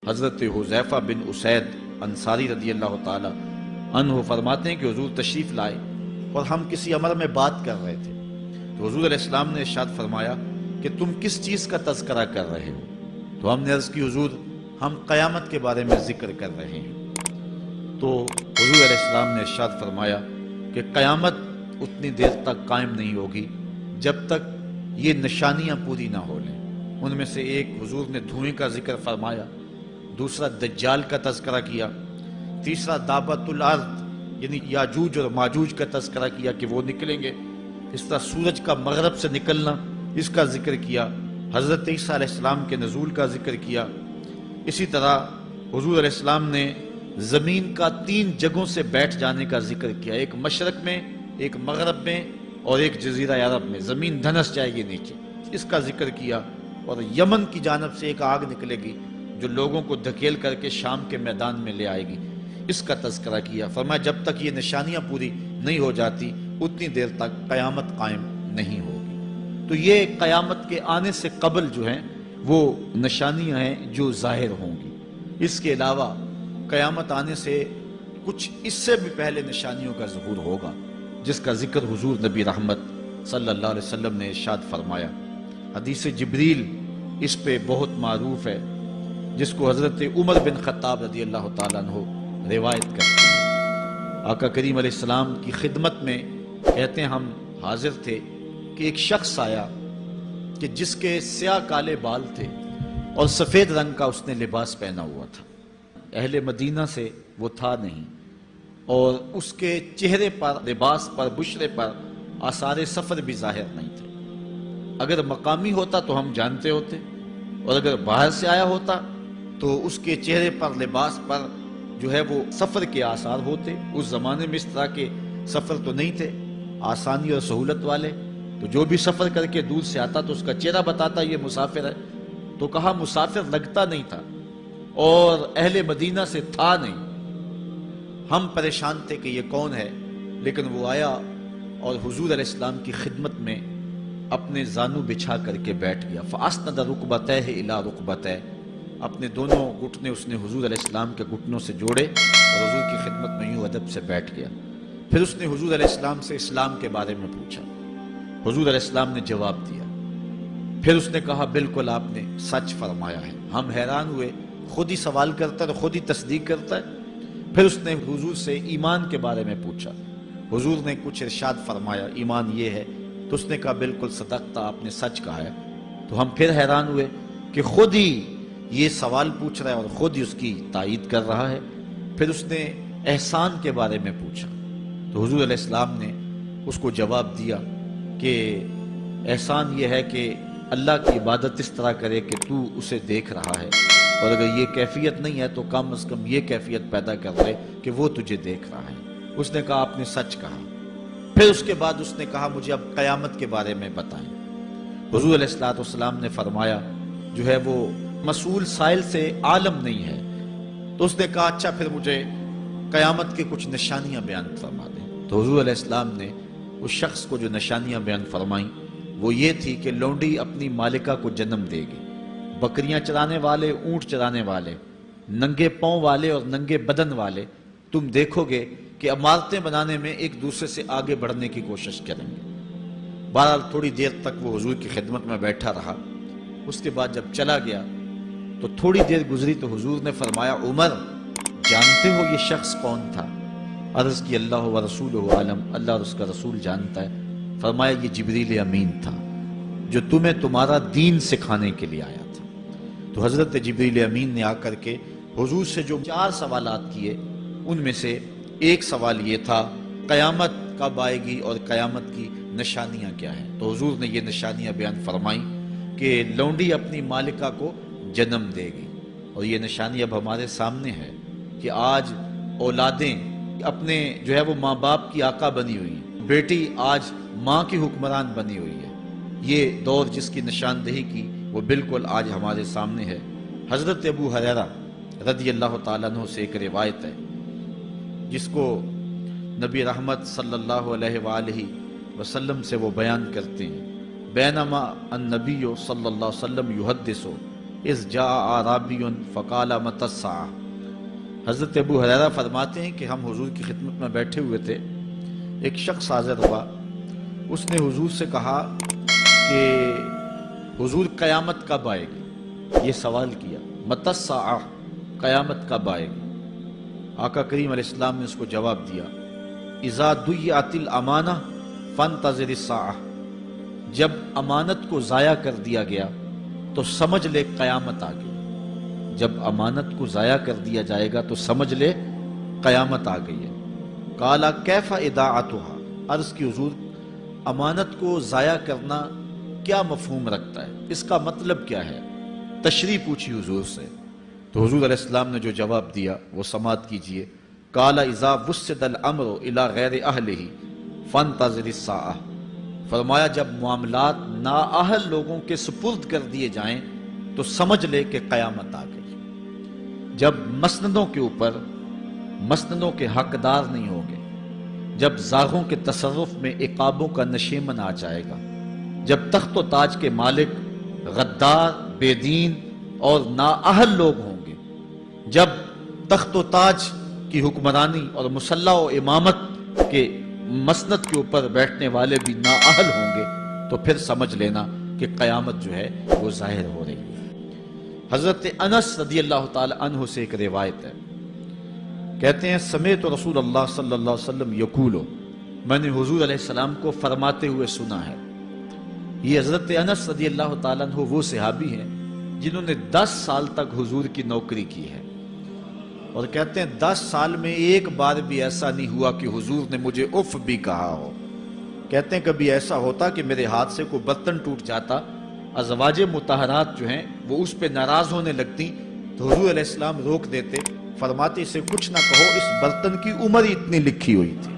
حضرت حذیفہ بن اسید انصاری رضی اللہ تعالی عنہ فرماتے ہیں کہ حضور تشریف لائے اور ہم کسی امر میں بات کر رہے تھے تو حضور علیہ السلام نے ارشاد فرمایا کہ تم کس چیز کا تذکرہ کر رہے ہو؟ تو ہم نے عرض کی حضور ہم قیامت کے بارے میں ذکر کر رہے ہیں۔ تو حضور علیہ السلام نے ارشاد فرمایا کہ قیامت اتنی دیر تک قائم نہیں ہوگی جب تک یہ نشانیاں پوری نہ ہو لیں۔ ان میں سے ایک حضور نے دھوئیں کا ذکر فرمایا، دوسرا دجال کا تذکرہ کیا، تیسرا دابت الارض یعنی یاجوج اور ماجوج کا تذکرہ کیا کہ وہ نکلیں گے، اس طرح سورج کا مغرب سے نکلنا اس کا ذکر کیا، حضرت عیسیٰ علیہ السلام کے نزول کا ذکر کیا۔ اسی طرح حضور علیہ السلام نے زمین کا 3 جگہوں سے بیٹھ جانے کا ذکر کیا، ایک مشرق میں، ایک مغرب میں اور ایک جزیرہ عرب میں، زمین دھنس جائے گی نیچے، اس کا ذکر کیا۔ اور یمن کی جانب سے ایک آگ نکلے گی جو لوگوں کو دھکیل کر کے شام کے میدان میں لے آئے گی، اس کا تذکرہ کیا۔ فرمایا جب تک یہ نشانیاں پوری نہیں ہو جاتی اتنی دیر تک قیامت قائم نہیں ہوگی۔ تو یہ قیامت کے آنے سے قبل جو ہیں وہ نشانیاں ہیں جو ظاہر ہوں گی۔ اس کے علاوہ قیامت آنے سے کچھ اس سے بھی پہلے نشانیوں کا ظہور ہوگا، جس کا ذکر حضور نبی رحمت صلی اللہ علیہ وسلم نے ارشاد فرمایا۔ حدیث جبریل اس پہ بہت معروف ہے، جس کو حضرت عمر بن خطاب رضی اللہ تعالیٰ عنہ روایت کرتے ہیں۔ آقا کریم علیہ السلام کی خدمت میں کہتے ہیں ہم حاضر تھے کہ ایک شخص آیا کہ جس کے سیاہ کالے بال تھے اور سفید رنگ کا اس نے لباس پہنا ہوا تھا، اہل مدینہ سے وہ تھا نہیں، اور اس کے چہرے پر، لباس پر، بشرے پر آثار سفر بھی ظاہر نہیں تھے۔ اگر مقامی ہوتا تو ہم جانتے ہوتے، اور اگر باہر سے آیا ہوتا تو اس کے چہرے پر، لباس پر جو ہے وہ سفر کے آثار ہوتے۔ اس زمانے میں اس طرح کے سفر تو نہیں تھے آسانی اور سہولت والے، تو جو بھی سفر کر کے دور سے آتا تو اس کا چہرہ بتاتا یہ مسافر ہے۔ تو کہا مسافر لگتا نہیں تھا اور اہل مدینہ سے تھا نہیں۔ ہم پریشان تھے کہ یہ کون ہے، لیکن وہ آیا اور حضور علیہ السلام کی خدمت میں اپنے زانو بچھا کر کے بیٹھ گیا۔ فَأَسْنَدَ رُكْبَتَيْهِ إِلَىٰ رُكْبَتَيْهِ، اپنے دونوں گھٹنے اس نے حضور علیہ السلام کے گھٹنوں سے جوڑے اور حضور کی خدمت میں یوں ادب سے بیٹھ گیا۔ پھر اس نے حضور علیہ السلام سے اسلام کے بارے میں پوچھا، حضور علیہ السلام نے جواب دیا۔ پھر اس نے کہا بالکل آپ نے سچ فرمایا ہے۔ ہم حیران ہوئے، خود ہی سوال کرتا ہے، خود ہی تصدیق کرتا ہے۔ پھر اس نے حضور سے ایمان کے بارے میں پوچھا، حضور نے کچھ ارشاد فرمایا ایمان یہ ہے، تو اس نے کہا بالکل صدقتا، آپ نے سچ کہا ہے۔ تو ہم پھر حیران ہوئے کہ خود ہی یہ سوال پوچھ رہا ہے اور خود ہی اس کی تائید کر رہا ہے۔ پھر اس نے احسان کے بارے میں پوچھا، تو حضور علیہ السلام نے اس کو جواب دیا کہ احسان یہ ہے کہ اللہ کی عبادت اس طرح کرے کہ تو اسے دیکھ رہا ہے، اور اگر یہ کیفیت نہیں ہے تو کم از کم یہ کیفیت پیدا کر لے کہ وہ تجھے دیکھ رہا ہے۔ اس نے کہا آپ نے سچ کہا۔ پھر اس کے بعد اس نے کہا مجھے اب قیامت کے بارے میں بتائیں۔ حضور علیہ السلام نے فرمایا جو ہے وہ مسئول سائل سے عالم نہیں ہے۔ تو اس نے کہا اچھا پھر مجھے قیامت کے کچھ نشانیاں بیان فرما دیں۔ تو حضور علیہ السلام نے اس شخص کو جو نشانیاں بیان فرمائیں وہ یہ تھی کہ لونڈی اپنی مالکہ کو جنم دے گی، بکریاں چرانے والے، اونٹ چرانے والے، ننگے پاؤں والے اور ننگے بدن والے تم دیکھو گے کہ عمارتیں بنانے میں ایک دوسرے سے آگے بڑھنے کی کوشش کریں گے۔ بہرحال تھوڑی دیر تک وہ حضور کی خدمت میں بیٹھا رہا۔ اس کے بعد جب چلا گیا تو تھوڑی دیر گزری تو حضور نے فرمایا عمر جانتے ہو یہ شخص کون تھا؟ عرض کی اللہ و رسولہ عالم، اللہ اور اس کا رسول جانتا ہے۔ فرمایا یہ جبریل امین تھا جو تمہیں تمہارا دین سکھانے کے لیے آیا تھا۔ تو حضرت جبریل امین نے آ کر کے حضور سے جو 4 سوالات کیے ان میں سے ایک سوال یہ تھا قیامت کب آئے گی اور قیامت کی نشانیاں کیا ہیں؟ تو حضور نے یہ نشانیاں بیان فرمائیں کہ لونڈی اپنی مالکہ کو جنم دے گی، اور یہ نشانی اب ہمارے سامنے ہے کہ آج اولادیں اپنے جو ہے وہ ماں باپ کی آقا بنی ہوئی ہیں، بیٹی آج ماں کی حکمران بنی ہوئی ہے۔ یہ دور جس کی نشاندہی کی وہ بالکل آج ہمارے سامنے ہے۔ حضرت ابو ہریرہ رضی اللہ تعالیٰ عنہ سے ایک روایت ہے جس کو نبی رحمت صلی اللہ علیہ وآلہ وسلم سے وہ بیان کرتے ہیں، بینما النبی صلی اللہ علیہ وسلم یحدث اذ جاء اعرابی فقال متی الساعہ۔ حضرت ابو ہریرہ فرماتے ہیں کہ ہم حضور کی خدمت میں بیٹھے ہوئے تھے، ایک شخص حاضر ہوا، اس نے حضور سے کہا کہ حضور قیامت کب آئے گی؟ یہ سوال کیا، متی الساعہ، قیامت کب آئے گی؟ آقا کریم علیہ السلام نے اس کو جواب دیا، اذا ضیعت الامانہ فانتظر الساعہ، جب امانت کو ضائع کر دیا گیا تو سمجھ لے قیامت آ گئی۔ جب امانت کو ضائع کر دیا جائے گا تو سمجھ لے قیامت آ گئی ہے۔ قال کیف اضاعتها، عرض کی حضور امانت کو ضائع کرنا کیا مفہوم رکھتا ہے، اس کا مطلب کیا ہے؟ تشریح پوچھی حضور سے، تو حضور علیہ السلام نے جو جواب دیا وہ سماعت کیجئے۔ قال اذا وسد الامر الى غیر اہلہ فانتظر الساعہ، فرمایا جب معاملات نااہل لوگوں کے سپرد کر دیے جائیں تو سمجھ لے کہ قیامت آ گئی۔ جب مسندوں کے اوپر مسندوں کے حقدار نہیں ہوں گے، جب زاغوں کے تصرف میں عقابوں کا نشیمن آ جائے گا، جب تخت و تاج کے مالک غدار، بے دین اور نااہل لوگ ہوں گے، جب تخت و تاج کی حکمرانی اور مسلح و امامت کے مسند کے اوپر بیٹھنے والے بھی نااہل ہوں گے، تو پھر سمجھ لینا کہ قیامت جو ہے وہ ظاہر ہو رہی ہے۔ حضرت انس رضی اللہ تعالی عنہ سے ایک روایت ہے، کہتے ہیں سمعت رسول اللہ صلی اللہ علیہ وسلم یقول، میں نے حضور علیہ السلام کو فرماتے ہوئے سنا ہے۔ یہ حضرت انس رضی اللہ تعالیٰ عنہ وہ صحابی ہیں جنہوں نے 10 سال تک حضور کی نوکری کی ہے، اور کہتے ہیں 10 سال میں ایک بار بھی ایسا نہیں ہوا کہ حضور نے مجھے اف بھی کہا ہو۔ کہتے ہیں کبھی ایسا ہوتا کہ میرے ہاتھ سے کوئی برتن ٹوٹ جاتا، ازواج مطہرات جو ہیں وہ اس پہ ناراض ہونے لگتی تو حضور علیہ السلام روک دیتے، فرماتے اسے کچھ نہ کہو، اس برتن کی عمر ہی اتنی لکھی ہوئی تھی،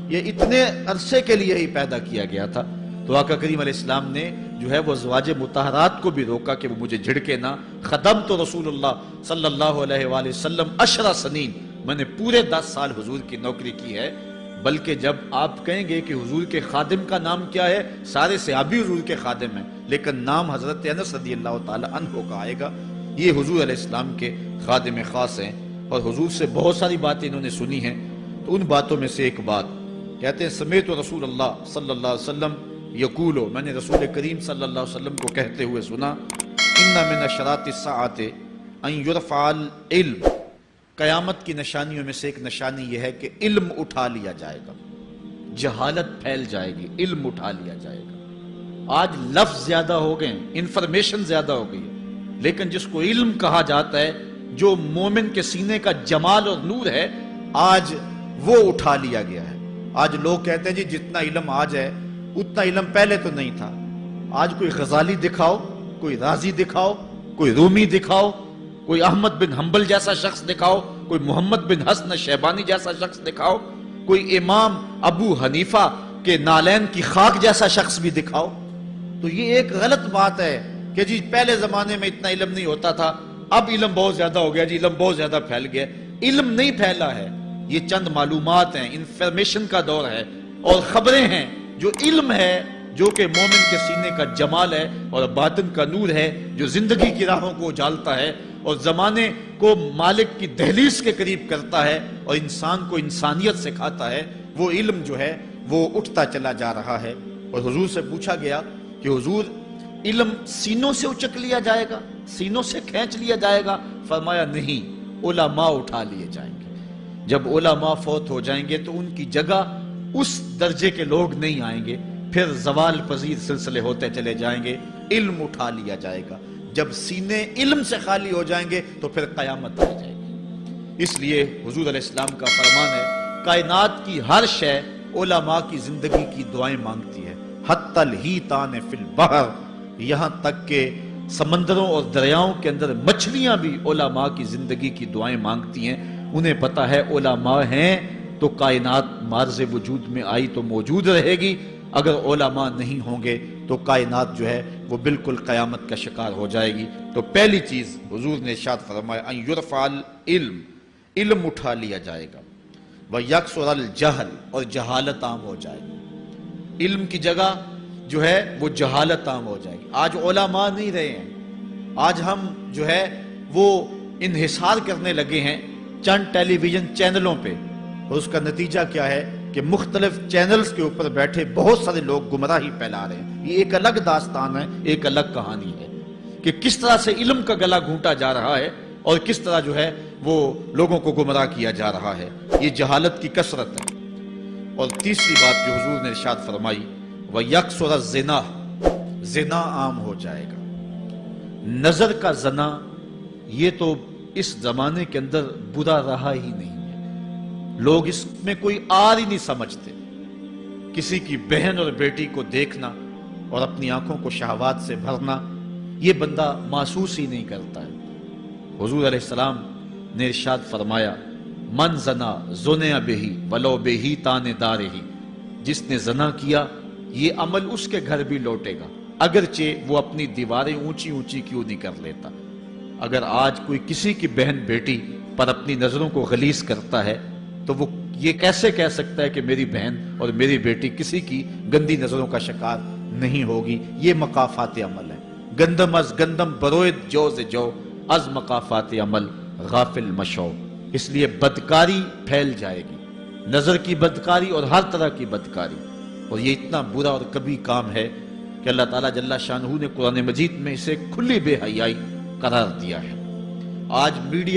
یہ اتنے عرصے کے لیے ہی پیدا کیا گیا تھا۔ تو آقا کریم علیہ السلام نے جو ہے وہ ازواج مطہرات کو بھی روکا کہ وہ مجھے جھڑکے نہ۔ خدمت رسول اللہ صلی اللہ علیہ وآلہ وسلم 10 سنین، میں نے پورے 10 سال حضور کی نوکری کی ہے۔ بلکہ جب آپ کہیں گے کہ حضور کے خادم کا نام کیا ہے، سارے صحابی حضور کے خادم ہیں، لیکن نام حضرت انس رضی اللہ تعالی عنہ کا آئے گا، یہ حضور علیہ السلام کے خادم خاص ہیں، اور حضور سے بہت ساری باتیں انہوں نے سنی ہیں۔ تو ان باتوں میں سے ایک بات کہتے ہیں سمعت رسول اللہ صلی اللہ علیہ وسلم یقول، میں نے رسول کریم صلی اللہ علیہ وسلم کو کہتے ہوئے سنا، ان من اشراط الساعۃ ان یرفع العلم، قیامت کی نشانیوں میں سے ایک نشانی یہ ہے کہ علم اٹھا لیا جائے گا، جہالت پھیل جائے گی، علم اٹھا لیا جائے گا۔ آج لفظ زیادہ ہو گئے، انفارمیشن زیادہ ہو گئی ہے، لیکن جس کو علم کہا جاتا ہے، جو مومن کے سینے کا جمال اور نور ہے، آج وہ اٹھا لیا گیا ہے۔ آج لوگ کہتے ہیں جی جتنا علم آج ہے اتنا علم پہلے تو نہیں تھا۔ آج کوئی غزالی دکھاؤ، کوئی رازی دکھاؤ، کوئی رومی دکھاؤ، کوئی احمد بن حنبل جیسا شخص دکھاؤ، کوئی محمد بن حسن شیبانی جیسا شخص دکھاؤ، کوئی امام ابو حنیفہ کے نالین کی خاک جیسا شخص بھی دکھاؤ، تو یہ ایک غلط بات ہے کہ جی پہلے زمانے میں اتنا علم نہیں ہوتا تھا، اب علم بہت زیادہ ہو گیا، جی علم بہت زیادہ پھیل گیا۔ علم نہیں پھیلا ہے، یہ چند معلومات ہیں، انفارمیشن کا دور ہے، اور خبریں ہیں۔ جو علم ہے، جو کہ مومن کے سینے کا جمال ہے اور باطن کا نور ہے، جو زندگی کی راہوں کو اجالتا ہے اور زمانے کو مالک کی دہلیز کے قریب کرتا ہے اور انسان کو انسانیت سکھاتا ہے، وہ علم جو ہے وہ اٹھتا چلا جا رہا ہے۔ اور حضور سے پوچھا گیا کہ حضور علم سینوں سے اچک لیا جائے گا، سینوں سے کھینچ لیا جائے گا؟ فرمایا نہیں، علماء اٹھا لیے جائیں گے۔ جب علماء فوت ہو جائیں گے تو ان کی جگہ اس درجے کے لوگ نہیں آئیں گے، پھر زوال پذیر سلسلے ہوتے چلے جائیں گے، علم اٹھا لیا جائے گا۔ جب سینے علم سے خالی ہو جائیں گے تو پھر قیامت آ جائے گی۔ اس لیے حضور علیہ السلام کا فرمان ہے، کائنات کی ہر شے علماء کی زندگی کی دعائیں مانگتی ہے، حتی الحیتان فی البحر، یہاں تک کہ سمندروں اور دریاؤں کے اندر مچھلیاں بھی علماء کی زندگی کی دعائیں مانگتی ہیں۔ انہیں پتا ہے علماء ہیں تو کائنات مارز وجود میں آئی تو موجود رہے گی، اگر علماء نہیں ہوں گے تو کائنات جو ہے وہ بالکل قیامت کا شکار ہو جائے گی۔ تو پہلی چیز حضور نے ارشاد فرمایا ان یرفع العلم، علم اٹھا لیا جائے گا، ویکثر الجہل، اور جہالت عام ہو جائے گی۔ علم کی جگہ جو ہے وہ جہالت عام ہو جائے گی۔ آج علماء نہیں رہے ہیں، آج ہم جو ہے وہ انحصار کرنے لگے ہیں چند ٹیلی ویژن چینلوں پہ، اور اس کا نتیجہ کیا ہے کہ مختلف چینلز کے اوپر بیٹھے بہت سارے لوگ گمراہی پھیلا رہے ہیں۔ یہ ایک الگ داستان ہے، ایک الگ کہانی ہے کہ کس طرح سے علم کا گلا گھونٹا جا رہا ہے اور کس طرح جو ہے وہ لوگوں کو گمراہ کیا جا رہا ہے۔ یہ جہالت کی کثرت ہے۔ اور تیسری بات جو حضور نے ارشاد فرمائی، وَيَكْثُرَ الزِّنَا، زنا عام ہو جائے گا۔ نظر کا زنا یہ تو اس زمانے کے اندر برا رہا ہی نہیں ہے، لوگ اس میں کوئی آر ہی نہیں سمجھتے۔ کسی کی بہن اور بیٹی کو دیکھنا اور اپنی آنکھوں کو شہوات سے بھرنا، یہ بندہ محسوس ہی نہیں کرتا ہے۔ حضور علیہ السلام نے ارشاد فرمایا، من زنا زنیا بہی ولو بہی تانے دارہی، جس نے زنا کیا یہ عمل اس کے گھر بھی لوٹے گا، اگرچہ وہ اپنی دیواریں اونچی اونچی کیوں نہیں کر لیتا۔ اگر آج کوئی کسی کی بہن بیٹی پر اپنی نظروں کو غلیظ کرتا ہے تو وہ یہ کیسے کہہ سکتا ہے کہ میری بہن اور میری بیٹی کسی کی گندی نظروں کا شکار نہیں ہوگی؟ یہ مقافات عمل ہے۔ گندم از گندم بروید جو سے جو، از مقافات عمل غافل مشو۔ اس لیے بدکاری پھیل جائے گی، نظر کی بدکاری اور ہر طرح کی بدکاری، اور یہ اتنا برا اور کبھی کام ہے کہ اللہ تعالیٰ جل شانہ نے قرآن مجید میں اسے کھلی بے حیائی قرار دیا ہے۔ آج میڈیا